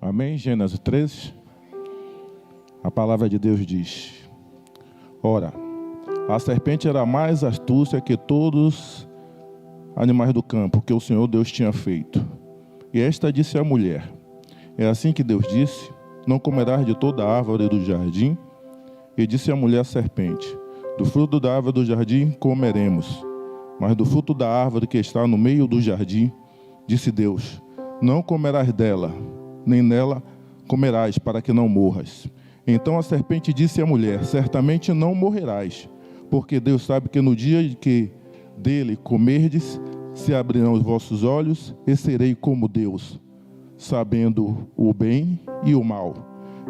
Amém? Gênesis 13. A palavra de Deus diz: ora, a serpente era mais astúcia que todos os animais do campo que o Senhor Deus tinha feito. E esta disse à mulher: é assim que Deus disse: não comerás de toda a árvore do jardim? E disse a mulher à serpente: do fruto da árvore do jardim comeremos, mas do fruto da árvore que está no meio do jardim, disse Deus: não comerás dela, nem nela comerás, para que não morras. Então a serpente disse à mulher: certamente não morrerás, porque Deus sabe que no dia que dele comerdes, se abrirão os vossos olhos, e serei como Deus, sabendo o bem e o mal.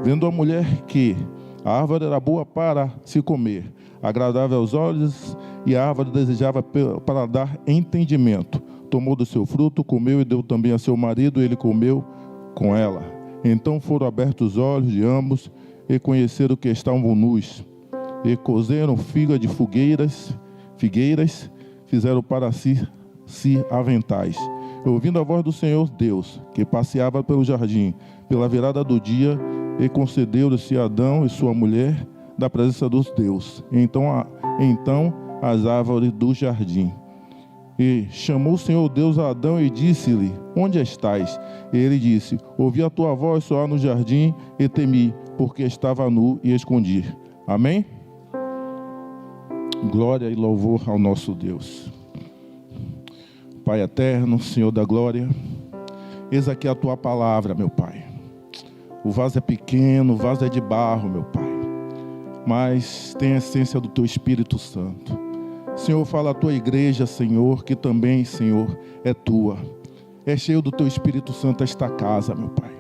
Vendo a mulher que a árvore era boa para se comer, agradável aos olhos, e a árvore desejava para dar entendimento, tomou do seu fruto, comeu e deu também a seu marido, e ele comeu com ela. Então foram abertos os olhos de ambos, e conheceram que estavam nus, e cozeram figa de figueiras, fizeram para si aventais. E ouvindo a voz do Senhor Deus, que passeava pelo jardim, pela virada do dia, e concedeu-se a Adão e sua mulher da presença dos Deus. Então as árvores do jardim. E chamou o Senhor Deus a Adão e disse-lhe: onde estás? E ele disse: ouvi a tua voz soar no jardim e temi, porque estava nu e escondi. Amém? Glória e louvor ao nosso Deus. Pai eterno, Senhor da glória, eis aqui a tua palavra, meu Pai. O vaso é pequeno, o vaso é de barro, meu Pai, mas tem a essência do teu Espírito Santo. Senhor, fala a tua igreja, Senhor, que também, Senhor, é tua. É cheio do teu Espírito Santo esta casa, meu Pai.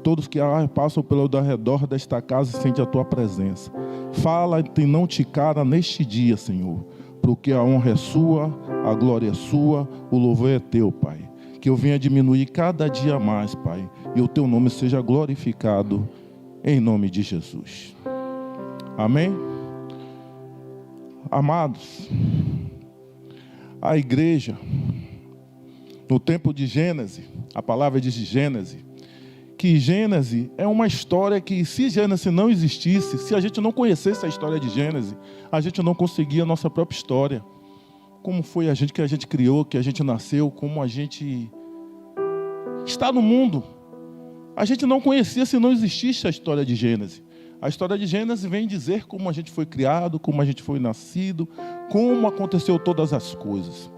Todos que passam pelo redor desta casa sentem a tua presença. Fala e não te cara neste dia, Senhor, porque a honra é sua, a glória é sua, o louvor é teu, Pai. Que eu venha diminuir cada dia mais, Pai, e o teu nome seja glorificado, em nome de Jesus. Amém? Amados, a igreja, no tempo de Gênesis, a palavra diz Gênesis, que Gênesis é uma história que, se Gênesis não existisse, se a gente não conhecesse a história de Gênesis, a gente não conseguia a nossa própria história. Como foi que a gente criou, que a gente nasceu, como a gente está no mundo. A gente não conhecia se não existisse a história de Gênesis. A história de Gênesis vem dizer como a gente foi criado, como a gente foi nascido, como aconteceu todas as coisas.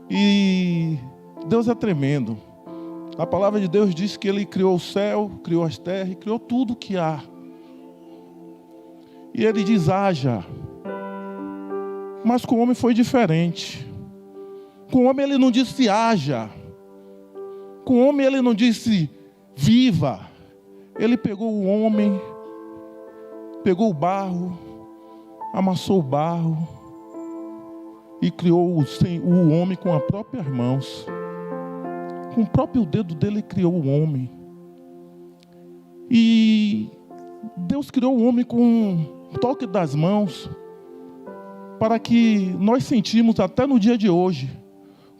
E Deus é tremendo. A palavra de Deus diz que Ele criou o céu, criou as terras, criou tudo que há. E Ele diz: haja. Mas com o homem foi diferente. Com o homem Ele não disse haja. Com o homem Ele não disse viva. Ele pegou o homem, pegou o barro, amassou o barro e criou o homem com as próprias mãos. Com o próprio dedo dele criou o homem. E Deus criou o homem com um toque das mãos, para que nós sentimos até no dia de hoje,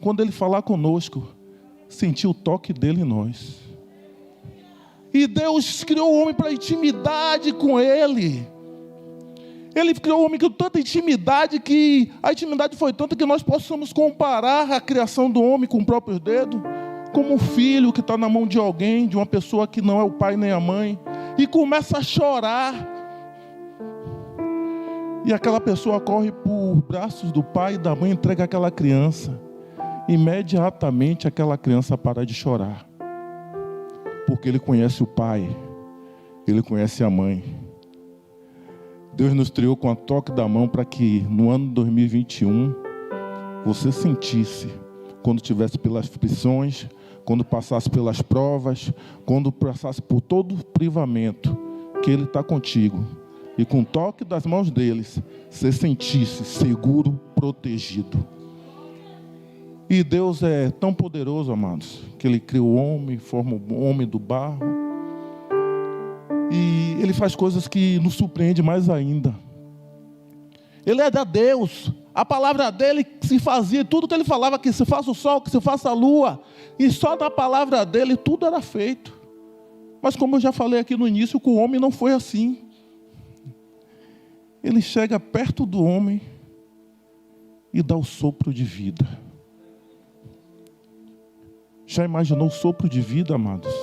quando Ele falar conosco, sentir o toque dele em nós. E Deus criou o homem para intimidade com Ele. Ele criou o homem com tanta intimidade, que a intimidade foi tanta que nós possamos comparar a criação do homem com o próprio dedo, como um filho que está na mão de alguém, de uma pessoa que não é o pai nem a mãe, e começa a chorar. E aquela pessoa corre por braços do pai e da mãe, entrega aquela criança. Imediatamente aquela criança para de chorar. Porque ele conhece o pai, ele conhece a mãe. Deus nos criou com a toque da mão para que no ano 2021 você sentisse, quando tivesse pelas aflições, quando passasse pelas provas, quando passasse por todo o privamento, que Ele está contigo. E com o toque das mãos deles, você sentisse seguro, protegido. E Deus é tão poderoso, amados, que Ele cria o homem, forma o homem do barro. E Ele faz coisas que nos surpreendem mais ainda. Ele é da Deus. A palavra dele se fazia, tudo que Ele falava, que se faça o sol, que se faça a lua. E só na palavra dele tudo era feito. Mas como eu já falei aqui no início, com o homem não foi assim. Ele chega perto do homem e dá o sopro de vida. Já imaginou o sopro de vida, amados?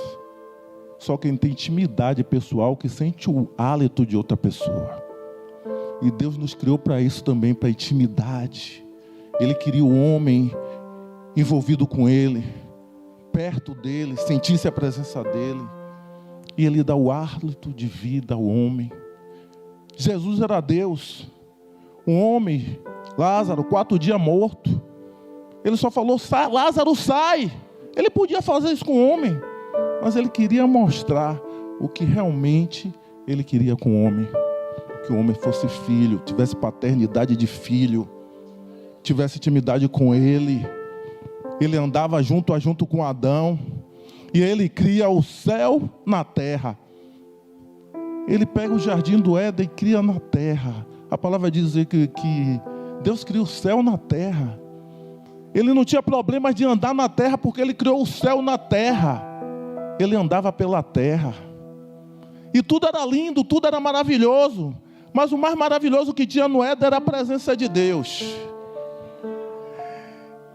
Só quem tem intimidade pessoal, que sente o hálito de outra pessoa. E Deus nos criou para isso também, para intimidade. Ele queria o homem envolvido com Ele, perto dele, sentisse a presença dele. E Ele dá o hálito de vida ao homem. Jesus era Deus. Um homem, Lázaro, 4 dias morto. Ele só falou, Lázaro, sai. Ele podia fazer isso com o homem, mas Ele queria mostrar o que realmente Ele queria com o homem. Que o homem fosse filho, tivesse paternidade de filho, tivesse intimidade com Ele. Ele andava junto a junto com Adão, e Ele cria o céu na terra. Ele pega o jardim do Éden e cria na terra. A palavra diz que Deus cria o céu na terra. Ele não tinha problemas de andar na terra, porque Ele criou o céu na terra. Ele andava pela terra. E tudo era lindo, tudo era maravilhoso. Mas o mais maravilhoso que tinha no Éden era a presença de Deus.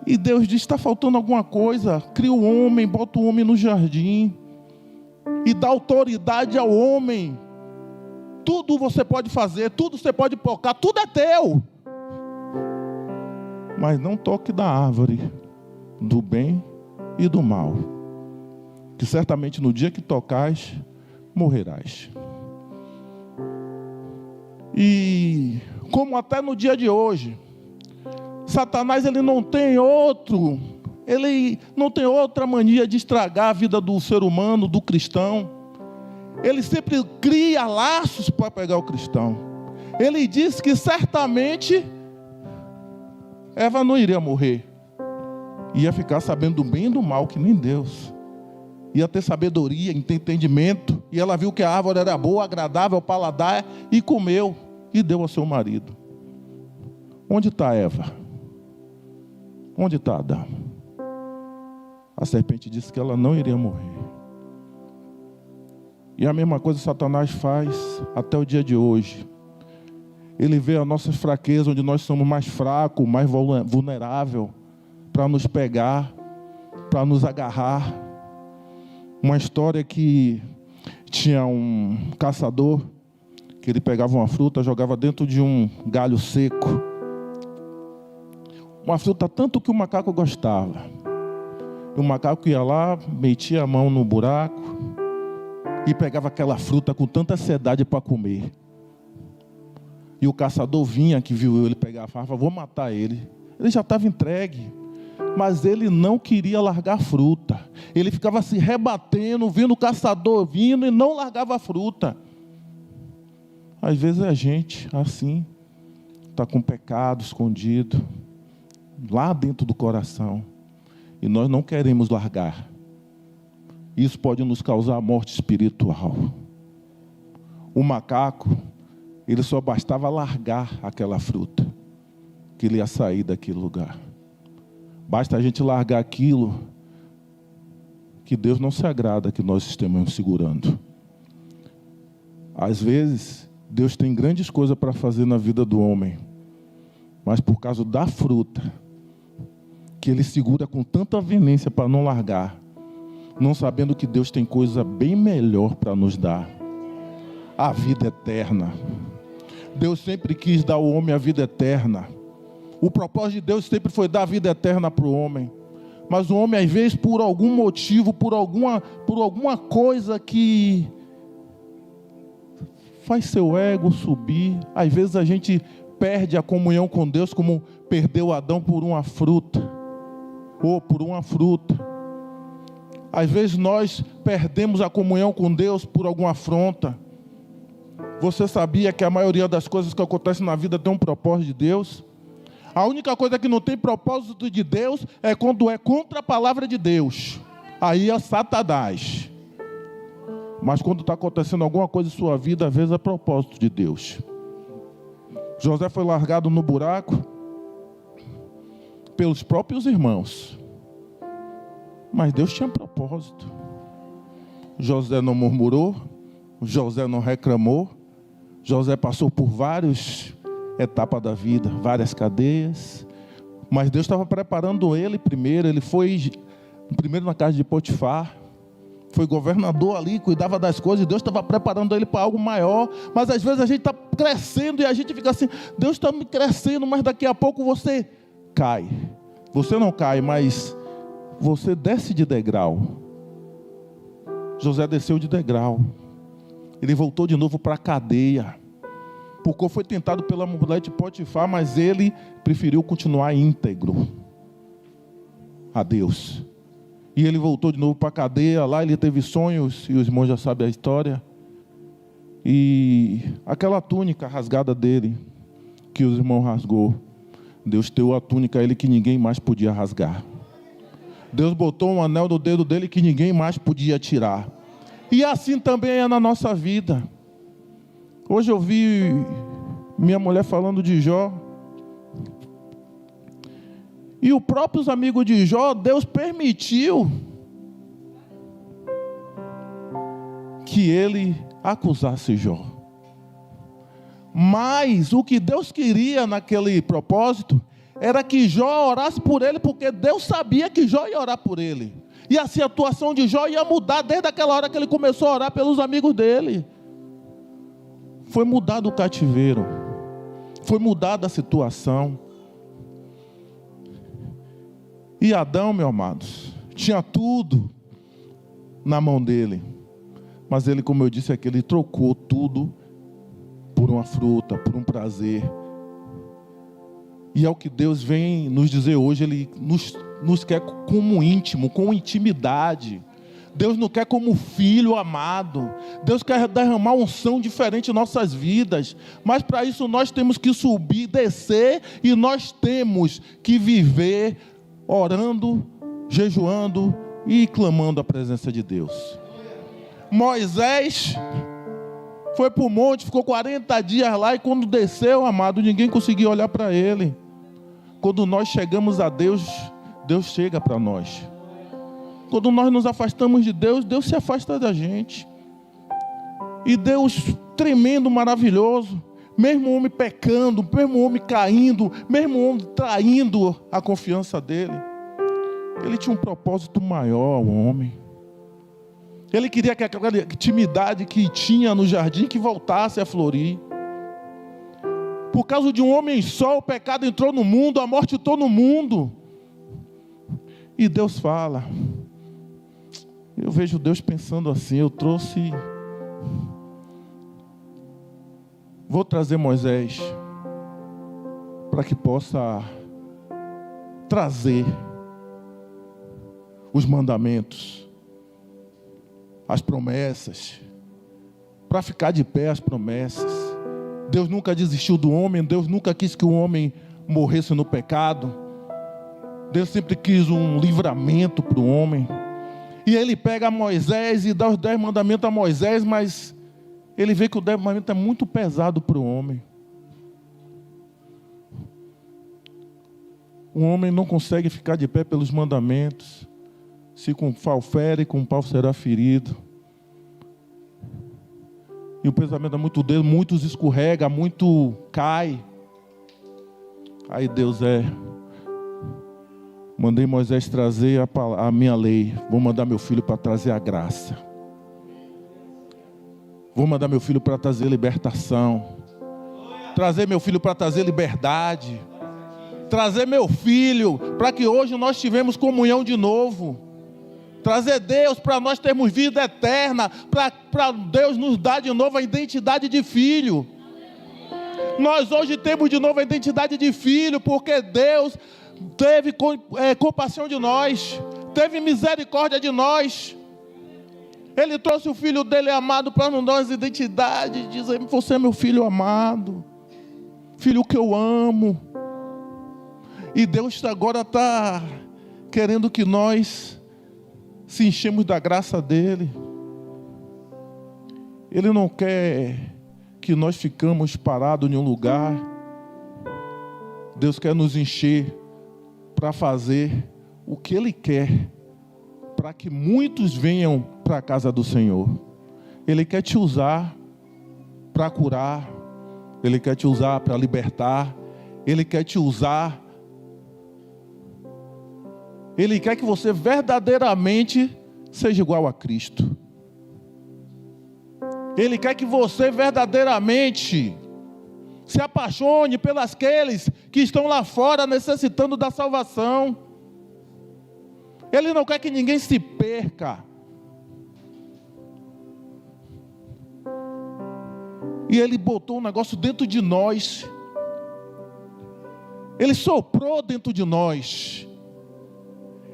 E Deus diz, está faltando alguma coisa. Cria o homem, bota o homem no jardim. E dá autoridade ao homem. Tudo você pode fazer, tudo você pode tocar, tudo é teu. Mas não toque da árvore do bem e do mal, que certamente no dia que tocares, morrerás. E como até no dia de hoje, Satanás ele não tem outra mania de estragar a vida do ser humano, do cristão. Ele sempre cria laços para pegar o cristão. Ele diz que certamente Eva não iria morrer. Ia ficar sabendo do bem e do mal, que nem Deus. Ia ter sabedoria, entendimento. E ela viu que a árvore era boa, agradável ao paladar, e comeu. E deu ao seu marido. Onde está Eva? Onde está Adão? A serpente disse que ela não iria morrer. E a mesma coisa Satanás faz até o dia de hoje. Ele vê a nossa fraqueza, onde nós somos mais fracos, mais vulneráveis, para nos pegar, para nos agarrar. Uma história que tinha um caçador, que ele pegava uma fruta, jogava dentro de um galho seco. Uma fruta tanto que o macaco gostava. E o macaco ia lá, metia a mão no buraco e pegava aquela fruta com tanta ansiedade para comer. E o caçador vinha, que viu ele pegar a farpa, vou matar ele. Ele já estava entregue, mas ele não queria largar a fruta. Ele ficava se rebatendo, vendo o caçador vindo e não largava a fruta. Às vezes a gente, assim, está com pecado escondido, lá dentro do coração, e nós não queremos largar. Isso pode nos causar morte espiritual. O macaco, ele só bastava largar aquela fruta, que ele ia sair daquele lugar. Basta a gente largar aquilo, que Deus não se agrada que nós estejamos segurando. Às vezes, Deus tem grandes coisas para fazer na vida do homem, mas por causa da fruta, que ele segura com tanta veemência para não largar, não sabendo que Deus tem coisa bem melhor para nos dar. A vida eterna. Deus sempre quis dar ao homem a vida eterna. O propósito de Deus sempre foi dar a vida eterna para o homem. Mas o homem, às vezes, por algum motivo, por alguma coisa que faz seu ego subir, às vezes a gente perde a comunhão com Deus, como perdeu Adão por uma fruta, ou por uma fruta. Às vezes nós perdemos a comunhão com Deus por alguma afronta. Você sabia que a maioria das coisas que acontecem na vida tem um propósito de Deus? A única coisa que não tem propósito de Deus é quando é contra a palavra de Deus. Aí é Satanás. Mas quando está acontecendo alguma coisa em sua vida, às vezes é propósito de Deus. José foi largado no buraco pelos próprios irmãos. Mas Deus tinha propósito. José não murmurou, José não reclamou. José passou por várias etapas da vida, várias cadeias, mas Deus estava preparando ele primeiro. Ele foi primeiro na casa de Potifar, foi governador ali, cuidava das coisas, e Deus estava preparando ele para algo maior. Mas às vezes a gente está crescendo e a gente fica assim, Deus está me crescendo, mas daqui a pouco você cai. Você não cai, mas você desce de degrau. José desceu de degrau. Ele voltou de novo para a cadeia, porque foi tentado pela mulher de Potifar, mas ele preferiu continuar íntegro a Deus. E ele voltou de novo para a cadeia. Lá ele teve sonhos, e os irmãos já sabem a história. E aquela túnica rasgada dele, que os irmãos rasgou, Deus deu a túnica a ele que ninguém mais podia rasgar. Deus botou um anel no dedo dele que ninguém mais podia tirar. E assim também é na nossa vida. Hoje eu vi minha mulher falando de Jó. E os próprios amigos de Jó, Deus permitiu que ele acusasse Jó. Mas o que Deus queria naquele propósito era que Jó orasse por ele, porque Deus sabia que Jó ia orar por ele. E a situação de Jó ia mudar desde aquela hora que ele começou a orar pelos amigos dele. Foi mudado o cativeiro, foi mudada a situação. E Adão, meus amados, tinha tudo na mão dele. Mas ele, como eu disse aqui, ele trocou tudo por uma fruta, por um prazer. E é o que Deus vem nos dizer hoje. Ele nos quer como íntimo, com intimidade. Deus não quer como filho amado. Deus quer derramar unção diferente em nossas vidas. Mas para isso nós temos que subir, descer. E nós temos que viver orando, jejuando e clamando a presença de Deus. Moisés foi para o monte, ficou 40 dias lá, e quando desceu, amado, ninguém conseguia olhar para ele. Quando nós chegamos a Deus, Deus chega para nós. Quando nós nos afastamos de Deus, Deus se afasta da gente. E Deus, tremendo, maravilhoso, mesmo o homem pecando, mesmo o homem caindo, mesmo o homem traindo a confiança dele, ele tinha um propósito maior ao homem. Ele queria que aquela intimidade que tinha no jardim, que voltasse a florir. Por causa de um homem só, o pecado entrou no mundo, a morte entrou no mundo. E Deus fala, eu vejo Deus pensando assim, vou trazer Moisés para que possa trazer os mandamentos, as promessas, para ficar de pé as promessas. Deus nunca desistiu do homem, Deus nunca quis que o homem morresse no pecado. Deus sempre quis um livramento para o homem. E ele pega Moisés e dá os 10 mandamentos a Moisés, mas ele vê que o 10 mandamentos é muito pesado para o homem. O homem não consegue ficar de pé pelos mandamentos. Se com pau fere, com pau será ferido. E o pensamento é muito dele, muitos escorrega, muito cai. Aí Deus mandei Moisés trazer a minha lei. Vou mandar meu filho para trazer a graça. Vou mandar meu filho para trazer libertação. Trazer meu filho para trazer liberdade. Trazer meu filho para que hoje nós tivemos comunhão de novo. Trazer Deus para nós termos vida eterna. Para Deus nos dar de novo a identidade de filho. Nós hoje temos de novo a identidade de filho, porque Deus teve compaixão de nós, teve misericórdia de nós. Ele trouxe o filho dele amado para nos dar uma identidade, dizer, você é meu filho amado, filho que eu amo. E Deus agora está querendo que nós se enchemos da graça dele. Ele não quer que nós ficamos parados em um lugar. Deus quer nos encher para fazer o que Ele quer, para que muitos venham para a casa do Senhor. Ele quer te usar para curar. Ele quer te usar para libertar. Ele quer te usar. Ele quer que você verdadeiramente seja igual a Cristo. Ele quer que você verdadeiramente se apaixone pelos aqueles que estão lá fora necessitando da salvação. Ele não quer que ninguém se perca. E Ele botou um negócio dentro de nós. Ele soprou dentro de nós.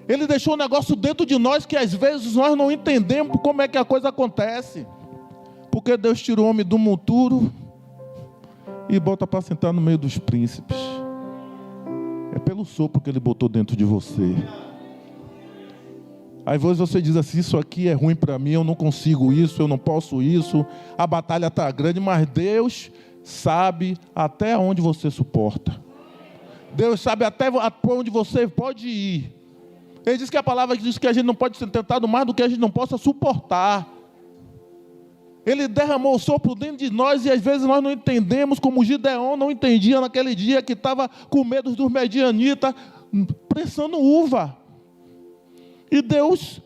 Ele deixou um negócio dentro de nós que às vezes nós não entendemos como é que a coisa acontece. Porque Deus tirou o homem do monturo e bota para sentar no meio dos príncipes. É pelo sopro que Ele botou dentro de você. Às vezes você diz assim, isso aqui é ruim para mim, eu não consigo isso, eu não posso isso, a batalha está grande, mas Deus sabe até onde você suporta. Deus sabe até onde você pode ir. Ele diz que a palavra diz que a gente não pode ser tentado mais do que a gente não possa suportar. Ele derramou o sopro dentro de nós e às vezes nós não entendemos, como Gideão não entendia naquele dia que estava com medo dos medianitas, pressando uva. E Deus,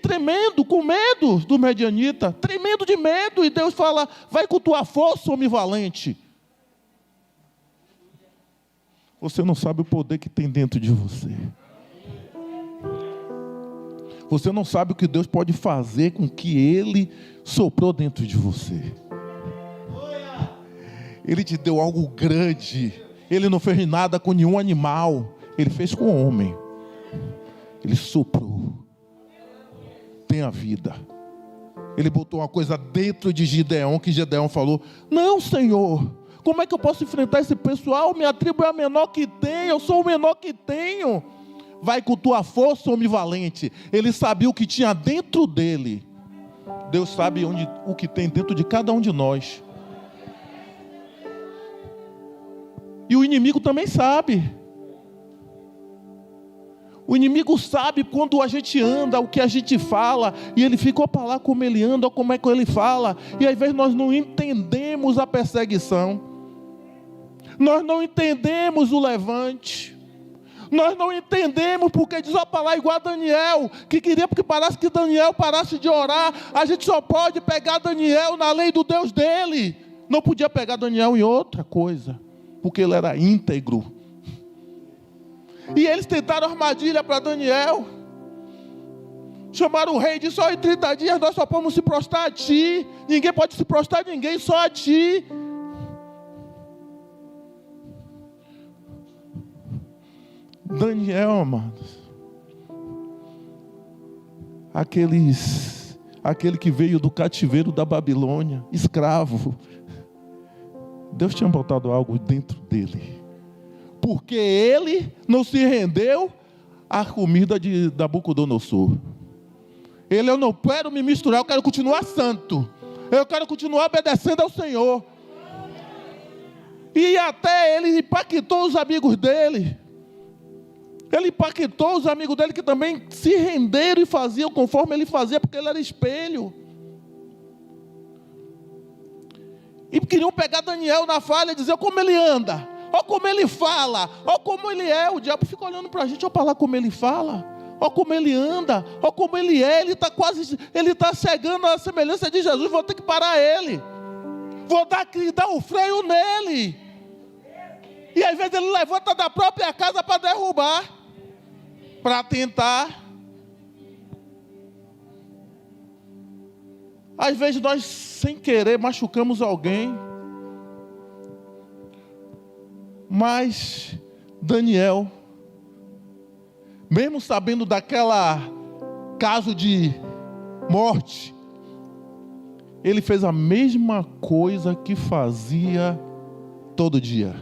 tremendo, com medo do medianita, tremendo de medo, e Deus fala, vai com tua força, homem valente. Você não sabe o poder que tem dentro de você. Você não sabe o que Deus pode fazer com o que Ele soprou dentro de você. Ele te deu algo grande. Ele não fez nada com nenhum animal. Ele fez com o homem. Ele soprou. Tem a vida. Ele botou uma coisa dentro de Gideão, que Gideão falou, não, Senhor, como é que eu posso enfrentar esse pessoal? Minha tribo é a menor que tem, eu sou o menor que tenho. Vai com tua força, homem valente. Ele sabia o que tinha dentro dele. Deus sabe o que tem dentro de cada um de nós. E o inimigo também sabe. O inimigo sabe quando a gente anda, o que a gente fala, e ele fica, opa lá como ele anda, ou como é que ele fala, e às vezes nós não entendemos a perseguição, nós não entendemos o levante, nós não entendemos porque diz, opa lá, igual a Daniel, que queria que Daniel parasse de orar. A gente só pode pegar Daniel na lei do Deus dele, não podia pegar Daniel em outra coisa, porque ele era íntegro. E eles tentaram armadilha para Daniel. Chamaram o rei e disse, em 30 dias nós só podemos se prostrar a ti. Ninguém pode se prostrar a ninguém, só a ti. Daniel, amados. Aquele que veio do cativeiro da Babilônia, escravo. Deus tinha botado algo dentro dele. Porque ele não se rendeu à comida de Nabucodonosor. Ele, eu não quero me misturar, eu quero continuar santo. Eu quero continuar obedecendo ao Senhor. E até ele impactou os amigos dele. Ele impactou os amigos dele que também se renderam e faziam conforme ele fazia, porque ele era espelho. E queriam pegar Daniel na falha e dizer como ele anda. Olha como ele fala, olha como ele é. O diabo fica olhando para a gente, olha para lá como ele fala, olha como ele anda, olha como ele é. Ele está chegando à semelhança de Jesus. Vou ter que parar ele, vou dar um freio nele. E às vezes ele levanta da própria casa para derrubar, para tentar. Às vezes nós, sem querer, machucamos alguém. Mas Daniel, mesmo sabendo daquela caso de morte, ele fez a mesma coisa que fazia todo dia.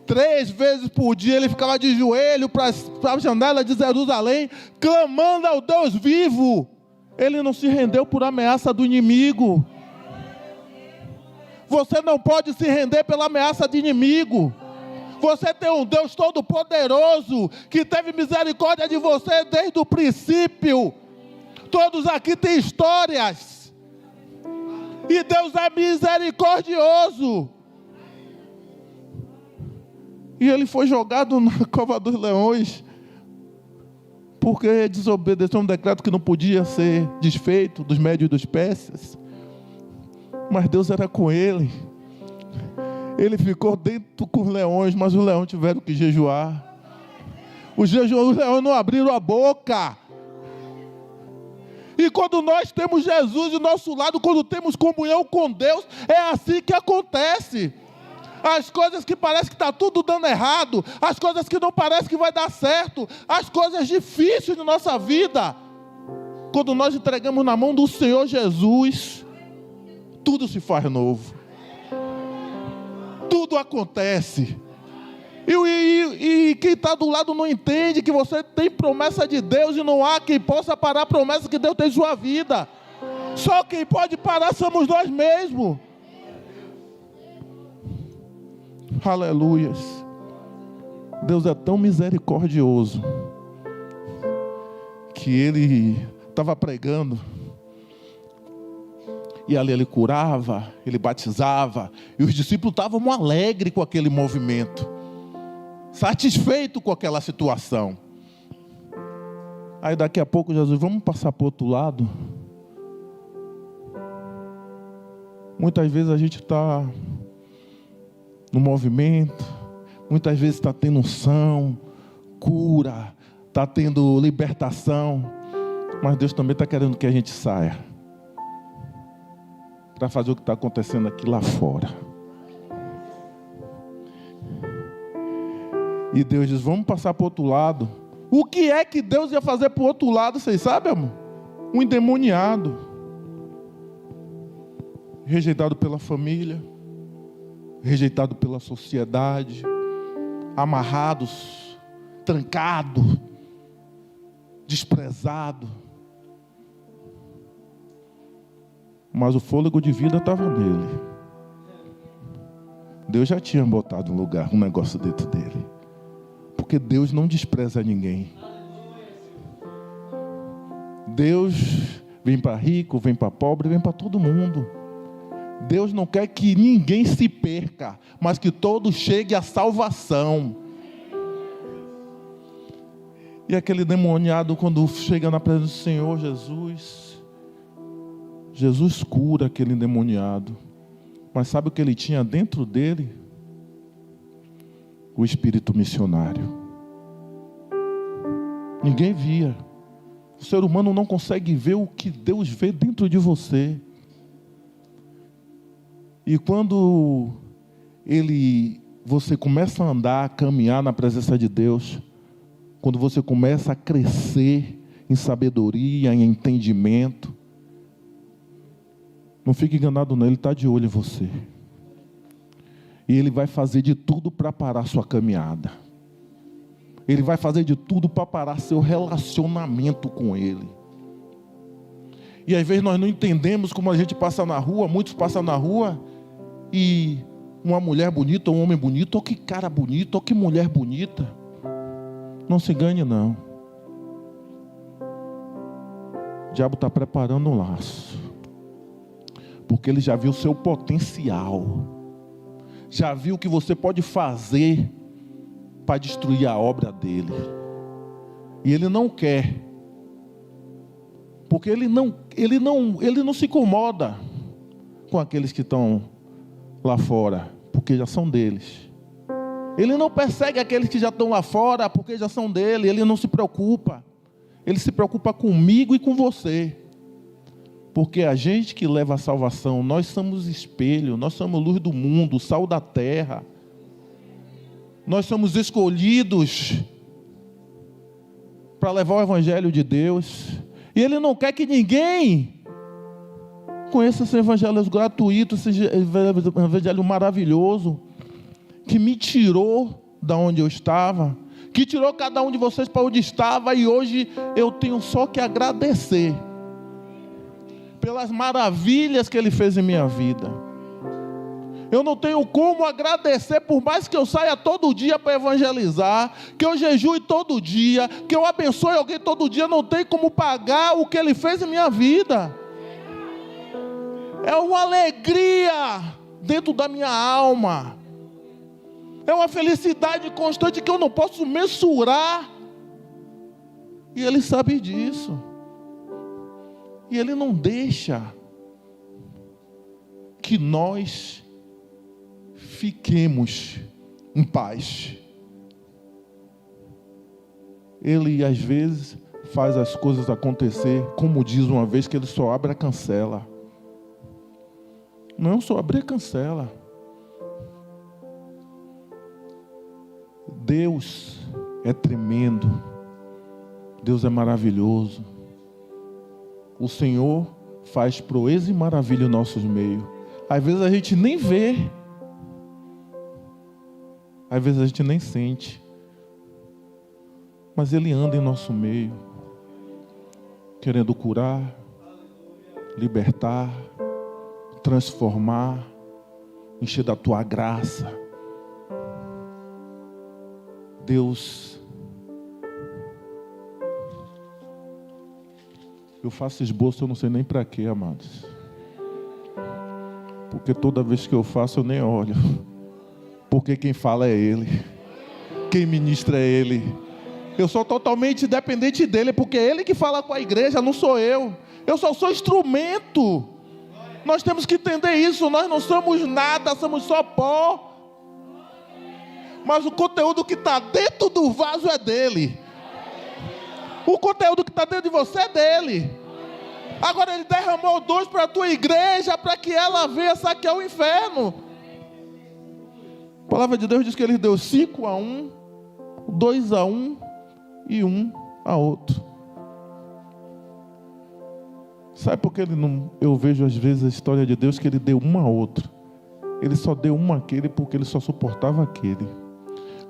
3 vezes por dia ele ficava de joelho para a janela de Jerusalém, clamando ao Deus vivo. Ele não se rendeu por ameaça do inimigo. Você não pode se render pela ameaça de inimigo. Você tem um Deus todo-poderoso que teve misericórdia de você desde o princípio. Todos aqui têm histórias. E Deus é misericordioso. E ele foi jogado na cova dos leões, porque desobedeceu um decreto que não podia ser desfeito dos médios e dos persas. Mas Deus era com ele. Ele ficou dentro com os leões, mas os leões tiveram que jejuar. Os leões não abriram a boca. E quando nós temos Jesus do nosso lado, quando temos comunhão com Deus, é assim que acontece. As coisas que parece que está tudo dando errado, as coisas que não parece que vai dar certo, as coisas difíceis de nossa vida, quando nós entregamos na mão do Senhor Jesus, tudo se faz novo. Tudo acontece. E quem está do lado não entende que você tem promessa de Deus e não há quem possa parar a promessa que Deus tem em sua vida. Só quem pode parar somos nós mesmos. Aleluias. Deus é tão misericordioso que ele estava pregando e ali ele curava, ele batizava, e os discípulos estavam alegres com aquele movimento, satisfeitos com aquela situação. Aí daqui a pouco Jesus, vamos passar para o outro lado. Muitas vezes a gente está no movimento, muitas vezes está tendo unção, cura, está tendo libertação, mas Deus também está querendo que a gente saia para fazer o que está acontecendo aqui lá fora. E Deus diz, vamos passar para o outro lado. O que é que Deus ia fazer para o outro lado, vocês sabem, amor? Um endemoniado, rejeitado pela família, rejeitado pela sociedade, amarrados, trancado, desprezado. Mas o fôlego de vida estava nele. Deus já tinha botado um negócio dentro dele. Porque Deus não despreza ninguém. Deus vem para rico, vem para pobre, vem para todo mundo. Deus não quer que ninguém se perca, mas que todos cheguem à salvação. E aquele demoniado, quando chega na presença do Senhor Jesus, Jesus cura aquele endemoniado. Mas sabe o que ele tinha dentro dele? O espírito missionário. Ninguém via. O ser humano não consegue ver o que Deus vê dentro de você. E quando você começa a andar, a caminhar na presença de Deus, quando você começa a crescer em sabedoria, em entendimento, não fique enganado não, Ele está de olho em você. E Ele vai fazer de tudo para parar sua caminhada. Ele vai fazer de tudo para parar seu relacionamento com Ele. E às vezes nós não entendemos como a gente passa na rua, muitos passam na rua, e uma mulher bonita, um homem bonito, ou que cara bonito, ou que mulher bonita. Não se engane não. O diabo está preparando um laço. Porque ele já viu o seu potencial. Já viu o que você pode fazer para destruir a obra dele. E ele não quer. Porque ele não se incomoda com aqueles que estão lá fora, porque já são deles. Ele não persegue aqueles que já estão lá fora, porque já são dele. Ele não se preocupa. Ele se preocupa comigo e com você. Porque a gente que leva a salvação, nós somos espelho, nós somos luz do mundo, sal da terra. Nós somos escolhidos para levar o evangelho de Deus. E Ele não quer que ninguém conheça esse evangelho gratuito, esse evangelho maravilhoso, que me tirou da onde eu estava, que tirou cada um de vocês para onde estava, e hoje eu tenho só que agradecer pelas maravilhas que Ele fez em minha vida. Eu não tenho como agradecer, por mais que eu saia todo dia para evangelizar, que eu jejue todo dia, que eu abençoe alguém todo dia, não tem como pagar o que Ele fez em minha vida. É uma alegria dentro da minha alma. É uma felicidade constante que eu não posso mensurar. E Ele sabe disso. E Ele não deixa que nós fiquemos em paz. Ele às vezes faz as coisas acontecer, como diz uma vez, que Ele só abre a cancela. Não, só abre a cancela. Deus é tremendo. Deus é maravilhoso. O Senhor faz proeza e maravilha em nossos meios. Às vezes a gente nem vê. Às vezes a gente nem sente. Mas Ele anda em nosso meio, querendo curar, libertar, transformar, encher da Tua graça. Deus, eu faço esboço, eu não sei nem para quê, amados. Porque toda vez que eu faço, eu nem olho. Porque quem fala é Ele. Quem ministra é Ele. Eu sou totalmente dependente dEle, porque é Ele que fala com a igreja, não sou eu. Eu só sou instrumento. Nós temos que entender isso. Nós não somos nada, somos só pó. Mas o conteúdo que está dentro do vaso é dEle. O conteúdo que está dentro de você é dEle. Agora Ele derramou 2 para a tua igreja, para que ela venha saquear o inferno. A palavra de Deus diz que Ele deu 5 a um, 2 a um e 1 a outro. Sabe por que eu vejo às vezes a história de Deus que Ele deu 1 a outro? Ele só deu 1 àquele porque Ele só suportava aquele.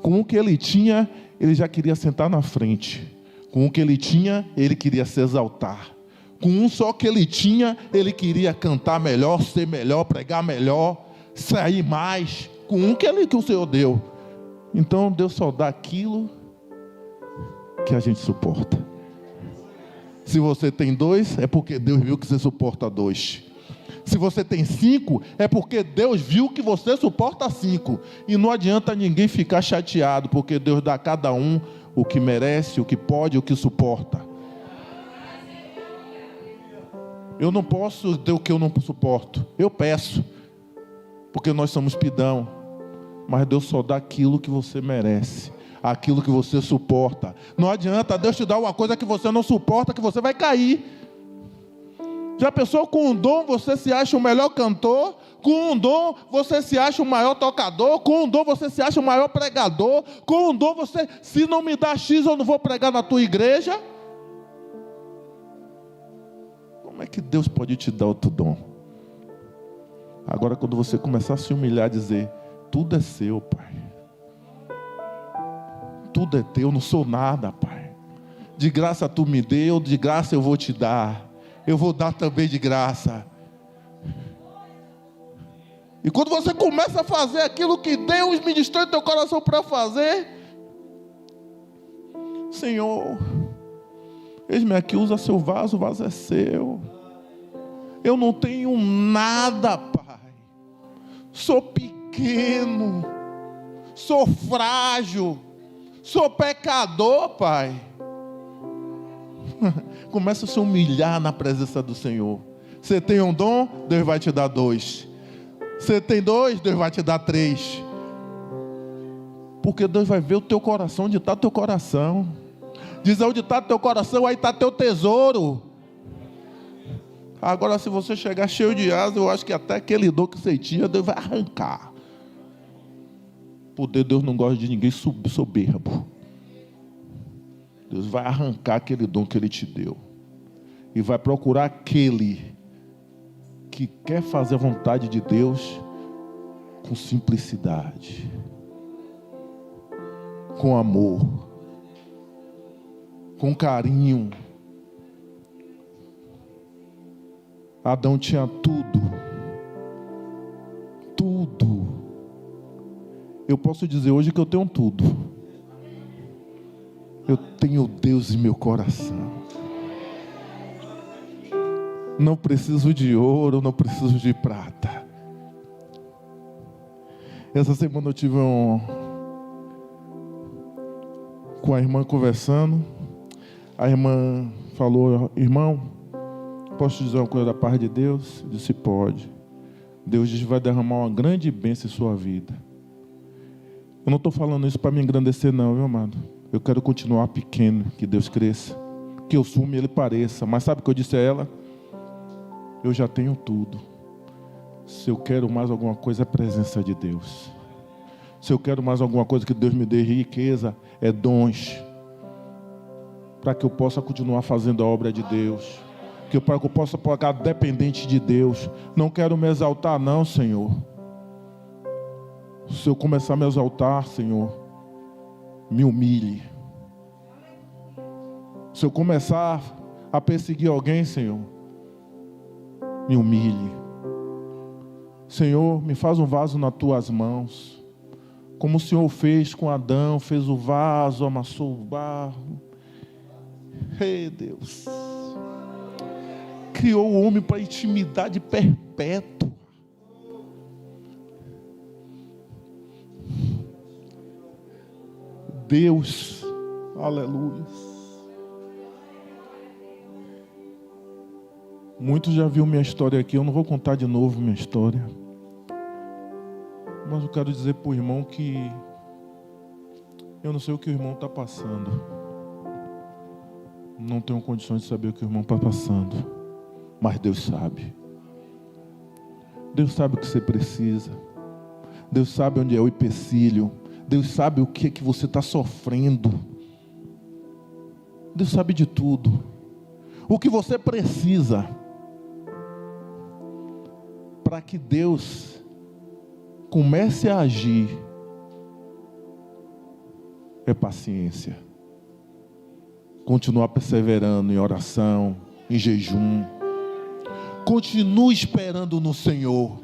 Com o que Ele tinha, Ele já queria sentar na frente. Com o que Ele tinha, Ele queria se exaltar. Com um só que Ele tinha, Ele queria cantar melhor, ser melhor, pregar melhor, sair mais. Com um que o Senhor deu. Então Deus só dá aquilo que a gente suporta. Se você tem 2, é porque Deus viu que você suporta 2. Se você tem 5, é porque Deus viu que você suporta 5. E não adianta ninguém ficar chateado, porque Deus dá a cada um o que merece, o que pode, o que suporta. Eu não posso ter o que eu não suporto. Eu peço, porque nós somos pidão. Mas Deus só dá aquilo que você merece, aquilo que você suporta. Não adianta Deus te dar uma coisa que você não suporta, que você vai cair. Já pensou, com um dom você se acha o melhor cantor? Com um dom você se acha o maior tocador? Com um dom você se acha o maior pregador? Com um dom você, se não me dá X, eu não vou pregar na tua igreja? Como é que Deus pode te dar outro dom? Agora, quando você começar a se humilhar e dizer: tudo é seu, Pai. Tudo é teu, eu não sou nada, Pai. De graça tu me deu, de graça eu vou te dar. Eu vou dar também de graça. E quando você começa a fazer aquilo que Deus ministrou em teu coração para fazer, Senhor, eis-me aqui, usa seu vaso, o vaso é seu. Eu não tenho nada, Pai. Sou pequeno, sou frágil, sou pecador, Pai. Começa a se humilhar na presença do Senhor. Você tem um dom, Deus vai te dar 2. Você tem 2, Deus vai te dar 3. Porque Deus vai ver o teu coração, onde está teu coração. Diz: onde está teu coração, aí está teu tesouro. Agora, se você chegar cheio de asa, eu acho que até aquele dom que você tinha, Deus vai arrancar. Porque Deus não gosta de ninguém soberbo. Deus vai arrancar aquele dom que Ele te deu. E vai procurar aquele que quer fazer a vontade de Deus com simplicidade, com amor, com carinho. Adão tinha tudo. Tudo. eu posso dizer hoje que eu tenho tudo. Eu tenho Deus em meu coração. Não preciso de ouro, não preciso de prata. Essa semana eu tive com a irmã conversando. A irmã falou: irmão, posso te dizer uma coisa da parte de Deus? Eu disse: pode. Deus diz que vai derramar uma grande bênção em sua vida. Eu não estou falando isso para me engrandecer não, viu, amado? Eu quero continuar pequeno, que Deus cresça, que eu sume e Ele pareça. Mas sabe o que eu disse a ela? Eu já tenho tudo. Se eu quero mais alguma coisa, é a presença de Deus. Se eu quero mais alguma coisa, que Deus me dê riqueza, é dons, para que eu possa continuar fazendo a obra de Deus, para que eu possa pagar dependente de Deus. Não quero me exaltar não, Senhor. Se eu começar a me exaltar, Senhor, me humilhe. Se eu começar a perseguir alguém, Senhor, me humilhe. Senhor, me faz um vaso nas tuas mãos, como o Senhor fez com Adão, fez o vaso, amassou o barro. Ei, Deus, criou o homem para intimidade perpétua. Deus, aleluia. Muitos já viram minha história aqui, eu não vou contar de novo minha história. Mas eu quero dizer para o irmão que eu não sei o que o irmão está passando. Não tenho condições de saber o que o irmão está passando. Mas Deus sabe. Deus sabe o que você precisa. Deus sabe onde é o empecilho. Deus sabe o que é que você está sofrendo. Deus sabe de tudo. O que você precisa para que Deus comece a agir é paciência. Continuar perseverando em oração, em jejum. Continue esperando no Senhor.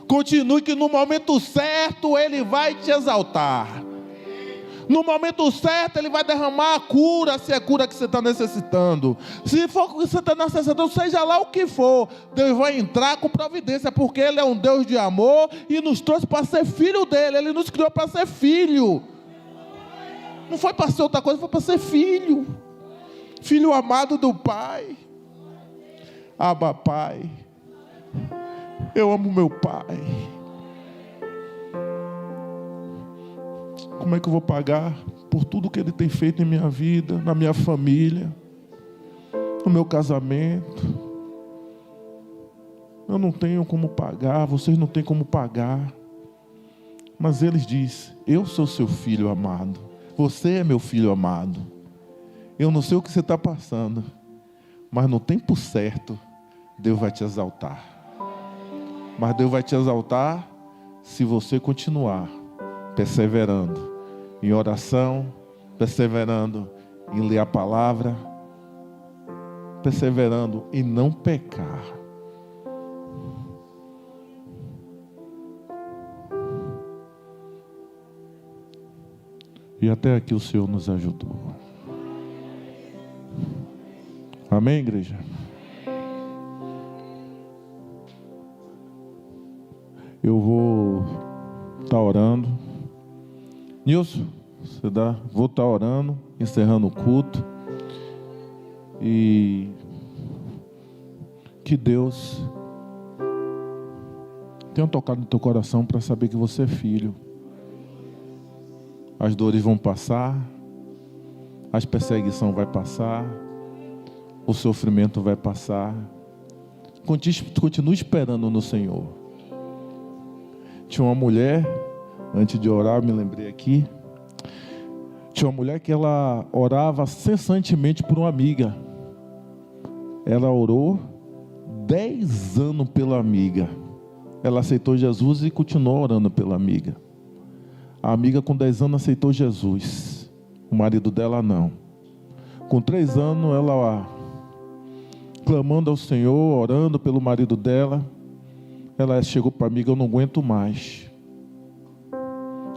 Continue, que no momento certo Ele vai te exaltar. No momento certo Ele vai derramar a cura, se é a cura que você está necessitando. Se for o que você está necessitando, seja lá o que for, Deus vai entrar com providência, porque Ele é um Deus de amor e nos trouxe para ser filho dEle. Ele nos criou para ser filho. Não foi para ser outra coisa, foi para ser filho. Filho amado do Pai. Abba, Pai. Eu amo meu Pai. Como é que eu vou pagar por tudo que Ele tem feito em minha vida, na minha família, no meu casamento? Eu não tenho como pagar, vocês não têm como pagar. Mas Ele diz: eu sou seu filho amado. Você é meu filho amado. Eu não sei o que você está passando, mas no tempo certo, Deus vai te exaltar. Mas Deus vai te exaltar se você continuar perseverando em oração, perseverando em ler a palavra, perseverando em não pecar. E até aqui o Senhor nos ajudou. Amém, igreja? Eu vou estar orando. Nilson, vou estar orando, encerrando o culto. E que Deus tenha tocado no teu coração para saber que você é filho. As dores vão passar, as perseguições vão passar, o sofrimento vai passar. Continue esperando no Senhor. Tinha uma mulher, antes de orar, eu me lembrei aqui. Tinha uma mulher que ela orava cessantemente por uma amiga. Ela orou 10 anos pela amiga. Ela aceitou Jesus e continuou orando pela amiga. A amiga com 10 anos aceitou Jesus. O marido dela não. Com 3 anos ela clamando ao Senhor, orando pelo marido dela. Ela chegou para a amiga: eu não aguento mais.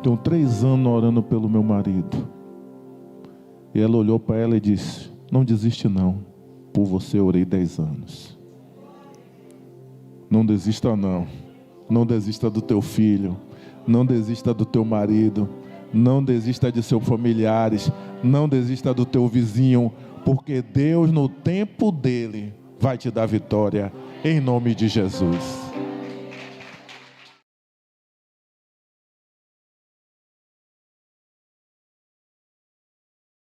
Tenho 3 anos orando pelo meu marido. E ela olhou para ela e disse: não desiste não. Por você eu orei 10 anos. Não desista não. Não desista do teu filho. Não desista do teu marido. Não desista de seus familiares. Não desista do teu vizinho. Porque Deus, no tempo dele, vai te dar vitória. Em nome de Jesus.